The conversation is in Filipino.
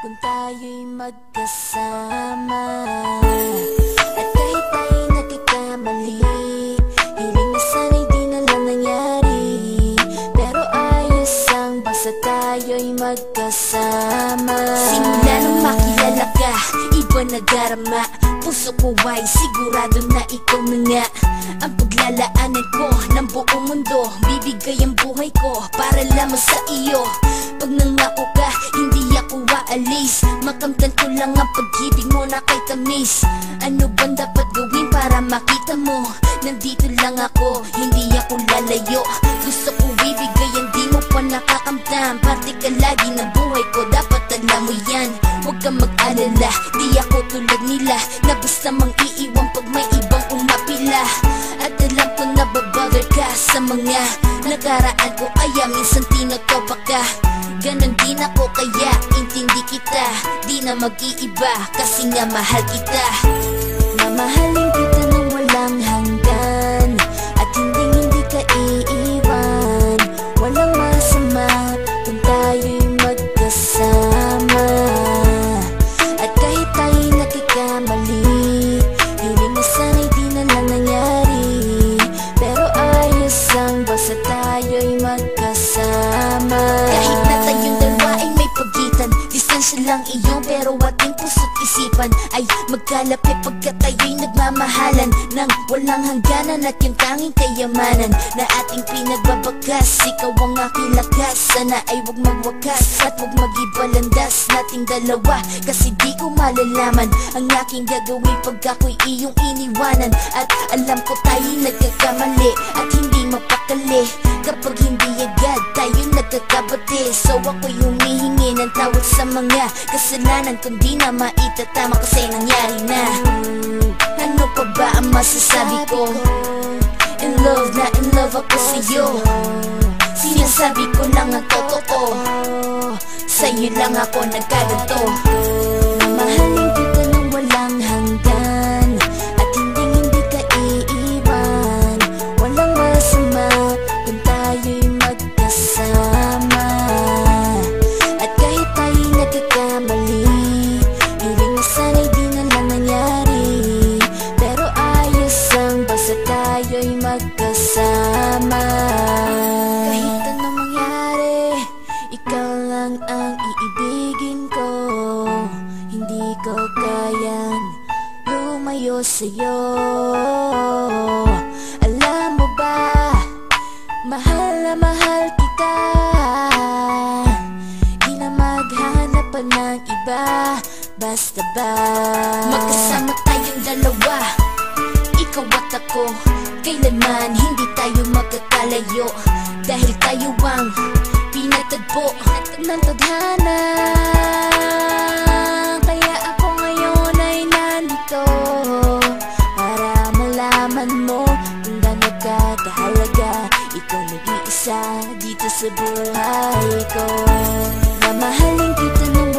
kung tayo'y magkasama. At kahit tayo'y nagkakamali, hiling na sana'y di na lang nangyari. Pero ayos ang basta tayo'y magkasama. Simula nang makilala ka, iba nagarama. Puso ko ay sigurado na ikaw na nga ang paglalaanan ko ng buong mundo. Bibigay ang buhay ko para lamang sa iyo. Pag nangako ka, hindi ako aalis. Makamtan ko lang ang pag-ibig mo na kay tamis. Ano bang dapat gawin para makita mo? Nandito lang ako, hindi ako lalayo. Gusto ko ibigay ang di mo pa nakakamtam. Parte ka lagi ng buhay ko, dapat alam mo yan. Huwag kang mag-alala, di ako tulad nila na basta mang iiwan pag may ibang umapila. At alam ko na babother ka sa mga nakaraan ko, kaya minsan tinotopa ka. Ganon din ako kaya intindi kita. Di na mag-iiba kasi nga mahal kita. Mamahalin kita nang walang hanggan, at hindi ka iiwan. Walang masama kung tayo'y magkasama. At kahit tayo'y nagkakamali, hiling na sana'y di na lang nangyari. Pero ayos ang basta tayo'y magkasama. Kahit na tayong dalawa ay may pagitan, distansya lang iyo pero ating puso't isipan ay magkalapit pagkat tayo'y nagmamahalan ng walang hangganan. At yung tanging kayamanan na ating pinagbabakas, ikaw ang aking lakas. Sana ay huwag magwakas at huwag mag-ibalandas nating dalawa, kasi di ko malalaman ang aking gagawin pag ako'y iyong iniwanan. At alam ko tayo'y nagkakamali at hindi mapakali kapag hindi agad tayo nagkakabati. So ako'y humihingi ng tawad sa mga kasalanan kung di na maitatama kasi nangyari na. Ano pa ba ang masasabi ko? In love na in love ako sa'yo. Sinasabi ko lang ang totoo, sa'yo lang ako nagkaganto. Mamahalin kita nang walang hanggan, at hindi ka iiwan. Walang masama kung tayo'y magkasama. At kahit tayo'y nagkakamali, hiling na sana'y di na lang nangyari. Pero ayos ang basta tayo'y magkasama. Kahit anong mangyari, ikaw lang ang iibigin ko. Hindi ko kayang lumayo sa'yo. Alam mo ba, mahal na mahal kita. Di na maghanap pa ng iba, basta ba magkasama tayong dalawa, ikaw at ako. Kailanman hindi tayo magkakalayo, dahil tayo ang pinatagpo ng tadhana. Kaya ako ngayon ay nandito para malaman mo kung gaano ka kahalaga. Ikaw nag-iisa dito sa buhay ko. Mamahalin kita nang